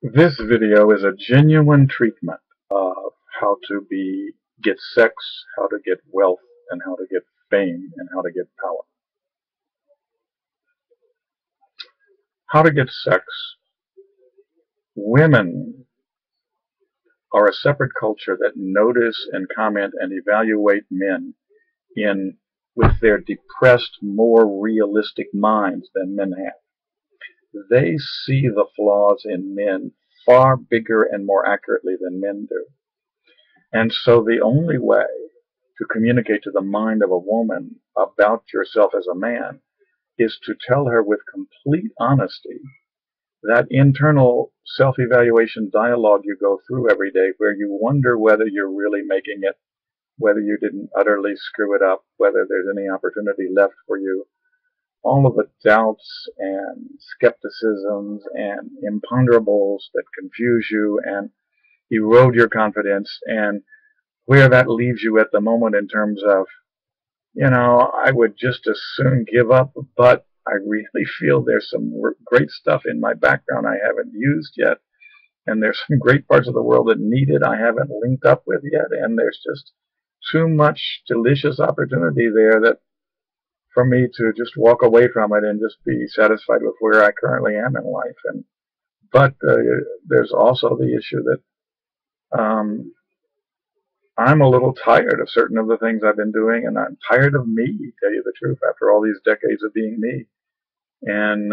This video is a genuine treatment of how to get sex, how to get wealth, and how to get fame, and how to get power. How to get sex. Women are a separate culture that notice and comment and evaluate men with their depressed, more realistic minds than men have. They see the flaws in men far bigger and more accurately than men do. And so the only way to communicate to the mind of a woman about yourself as a man is to tell her with complete honesty that internal self-evaluation dialogue you go through every day, where you wonder whether you're really making it, whether you didn't utterly screw it up, whether there's any opportunity left for you. All of the doubts and skepticisms and imponderables that confuse you and erode your confidence, and where that leaves you at the moment in terms of, I would just as soon give up, but I really feel there's some great stuff in my background I haven't used yet, and there's some great parts of the world that need it I haven't linked up with yet, and there's just too much delicious opportunity there that for me to just walk away from it and just be satisfied with where I currently am in life. But there's also the issue that I'm a little tired of certain of the things I've been doing, and I'm tired of me, to tell you the truth, after all these decades of being me. And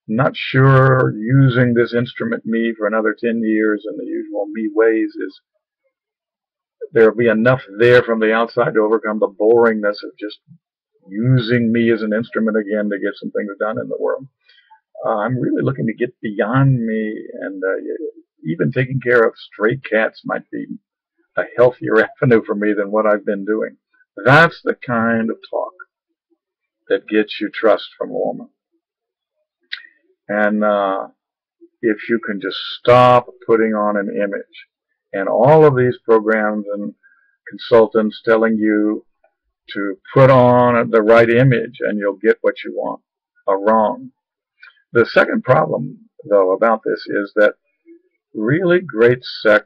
not sure using this instrument me for another 10 years in the usual me ways there'll be enough there from the outside to overcome the boringness of just using me as an instrument again to get some things done in the world. I'm really looking to get beyond me, and even taking care of stray cats might be a healthier avenue for me than what I've been doing. That's the kind of talk that gets you trust from a woman. And if you can just stop putting on an image, and all of these programs and consultants telling you to put on the right image and you'll get what you want, are wrong. The second problem, though, about this is that really great sex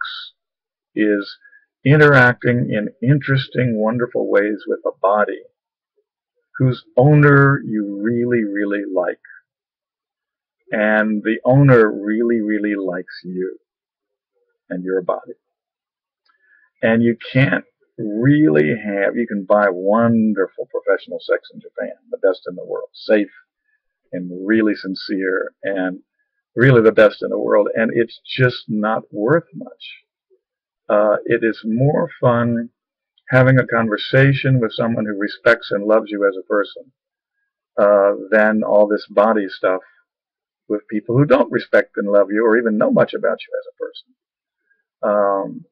is interacting in interesting, wonderful ways with a body whose owner you really, really like. And the owner really, really likes you and your body. And you can't really you can buy wonderful professional sex in Japan, the best in the world, safe and really sincere and really the best in the world, and it's just not worth much. It is more fun having a conversation with someone who respects and loves you as a person than all this body stuff with people who don't respect and love you or even know much about you as a person.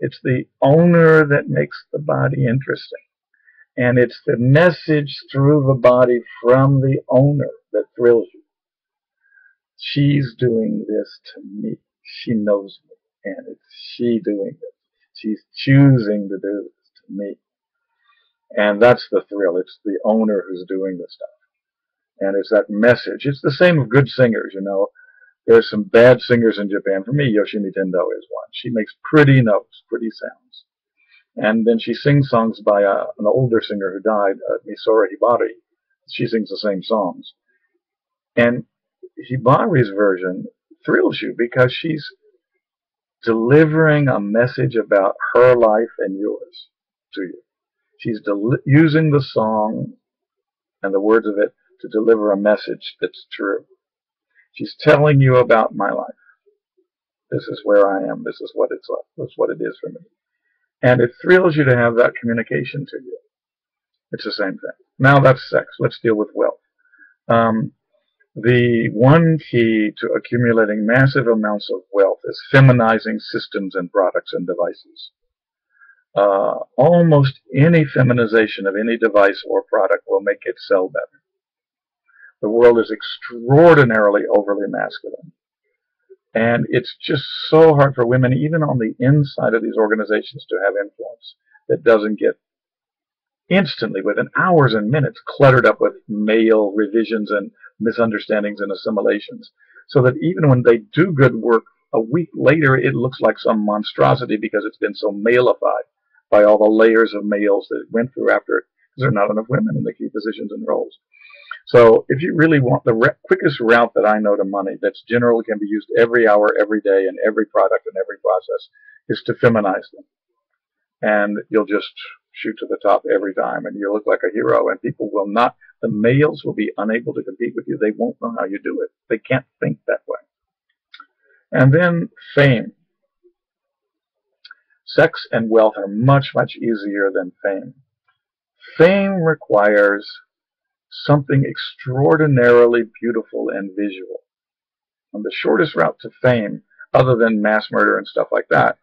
It's the owner that makes the body interesting, and it's the message through the body from the owner that thrills you. She's doing this to me. She knows me, and it's she doing this. She's choosing to do this to me. And that's the thrill. It's the owner who's doing the stuff. And it's that message. It's the same with good singers, There's some bad singers in Japan. For me, Yoshimi Tendo is one. She makes pretty notes, pretty sounds. And then she sings songs by an older singer who died, Misora Hibari. She sings the same songs. And Hibari's version thrills you because she's delivering a message about her life and yours to you. She's using the song and the words of it to deliver a message that's true. She's telling you about my life. This is where I am. This is what it's like. This is what it is for me. And it thrills you to have that communication to you. It's the same thing. Now that's sex. Let's deal with wealth. The one key to accumulating massive amounts of wealth is feminizing systems and products and devices. Almost any feminization of any device or product will make it sell better. The world is extraordinarily overly masculine. And it's just so hard for women, even on the inside of these organizations, to have influence that doesn't get instantly, within hours and minutes, cluttered up with male revisions and misunderstandings and assimilations. So that even when they do good work a week later it looks like some monstrosity because it's been so malified by all the layers of males that it went through after it, because there are not enough women in the key positions and roles. So if you really want the quickest route that I know to money, that's generally can be used every hour, every day, in every product and every process, is to feminize them. And you'll just shoot to the top every time, and you'll look like a hero, and people will not, the males will be unable to compete with you. They won't know how you do it. They can't think that way. And then fame. Sex and wealth are much, much easier than fame. Fame requires something extraordinarily beautiful and visual. And the shortest route to fame, other than mass murder and stuff like that,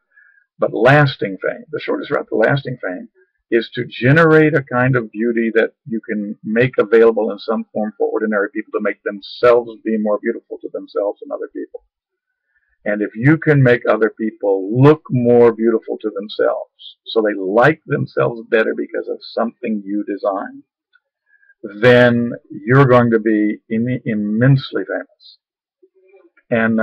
but lasting fame, the shortest route to lasting fame is to generate a kind of beauty that you can make available in some form for ordinary people to make themselves be more beautiful to themselves and other people. And if you can make other people look more beautiful to themselves, so they like themselves better because of something you designed, then you're going to be immensely famous, and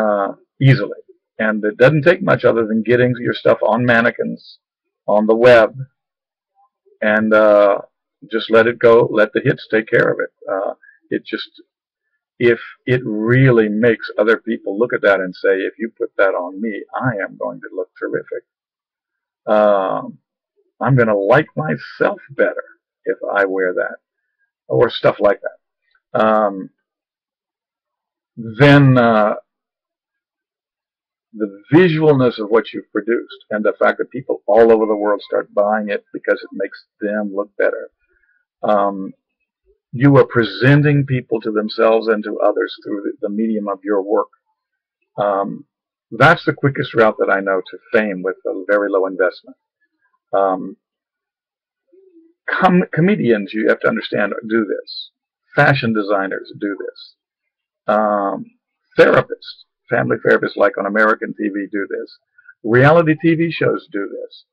easily. And it doesn't take much other than getting your stuff on mannequins, on the web, and just let it go, let the hits take care of it. If it really makes other people look at that and say, if you put that on me, I am going to look terrific. I'm going to like myself better if I wear that, or stuff like that. Then the visualness of what you've produced, and the fact that people all over the world start buying it because it makes them look better. You are presenting people to themselves and to others through the medium of your work. That's the quickest route that I know to fame with a very low investment. Comedians, you have to understand, do this. Fashion designers do this. Therapists, family therapists like on American TV do this. Reality TV shows do this.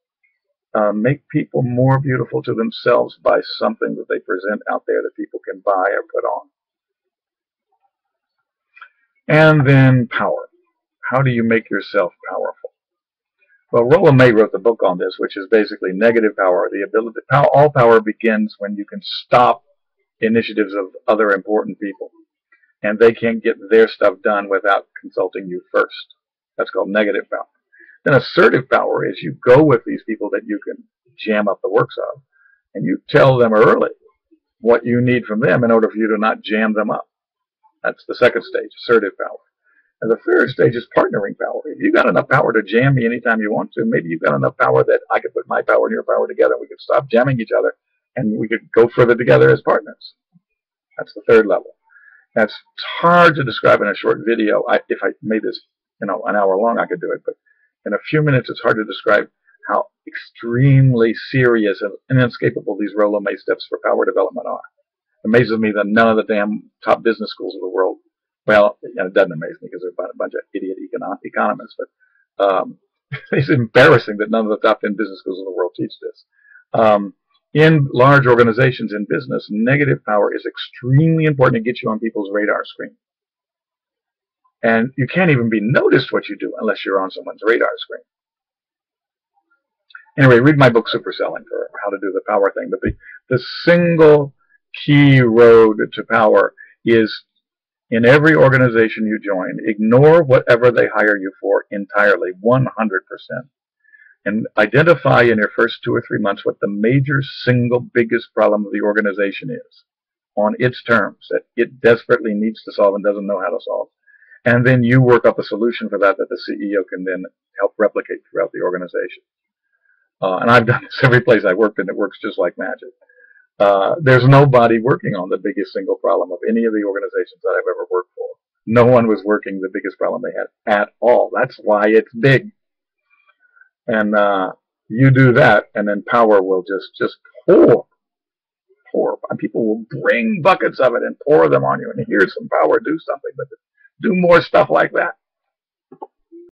Make people more beautiful to themselves by something that they present out there that people can buy or put on. And then power. How do you make yourself powerful? Well, Rollo May wrote the book on this, which is basically negative power. The ability, all power begins when you can stop initiatives of other important people, and they can't get their stuff done without consulting you first. That's called negative power. Then assertive power is you go with these people that you can jam up the works of, and you tell them early what you need from them in order for you to not jam them up. That's the second stage, assertive power. And the third stage is partnering power. If you've got enough power to jam me anytime you want to, maybe you've got enough power that I could put my power and your power together, and we could stop jamming each other, and we could go further together as partners. That's the third level. That's hard to describe in a short video. If I made this, an hour long, I could do it, but in a few minutes, it's hard to describe how extremely serious and inescapable these Rollo May steps for power development are. It amazes me that none of the damn top business schools of the world, well, it doesn't amaze me because they're a bunch of idiot economists, but it's embarrassing that none of the top 10 business schools of the world teach this. In large organizations in business, negative power is extremely important to get you on people's radar screen. And you can't even be noticed what you do unless you're on someone's radar screen. Anyway, read my book, Super Selling, for how to do the power thing. But the single key road to power is, in every organization you join, ignore whatever they hire you for entirely, 100%. And identify in your first 2 or 3 months what the major single biggest problem of the organization is on its terms that it desperately needs to solve and doesn't know how to solve. And then you work up a solution for that the CEO can then help replicate throughout the organization. And I've done this every place I worked, and it works just like magic. There's nobody working on the biggest single problem of any of the organizations that I've ever worked for. No one was working the biggest problem they had at all. That's why it's big. And you do that, and then power will just pour. And people will bring buckets of it and pour them on you. And here's some power, do something with it. Do more stuff like that.